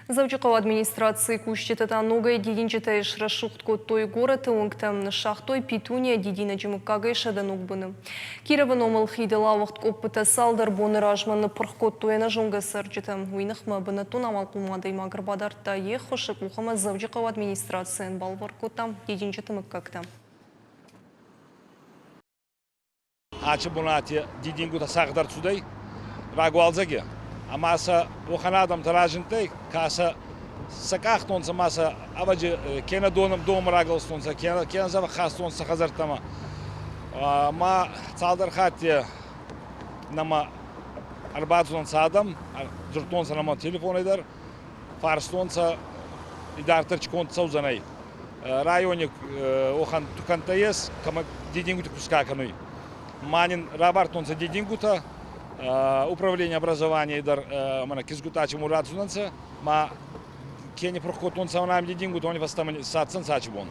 Завчыкова администрации куштетата ногай дидинчета ишрашуктко той город оңктам шахтой питуния дидина жимыккага ишадан угбыны. Кирован омыл хидела вақт опыта салдар боны ражманы пырхкот тойына жонга сыржытым. Уйнықма быны тунамал кулмады магыр бадарта ехошык ухама Завчыкова администрациян балваркотам дидинчета мыккактам. Açı bunati didinguta sağdar tuday ragualzagi amasa oxana adam tarajintay kasa sakaqtonsa masa avacı kena dom ragalstonsa kena zava khastonsa hazartama ma saldar khati nama arbazonsa adam jurtonsa nama telefon eder farstonsa idartırçkonsa uzanay rayonik oxan tukantayes kama didinguta kuskakanui Манин рабартонца дидингута управление образования дар мана кизгутачи мурадзунанца ма кени прохотонца онам дидингута они вастамани сатсан сачбон.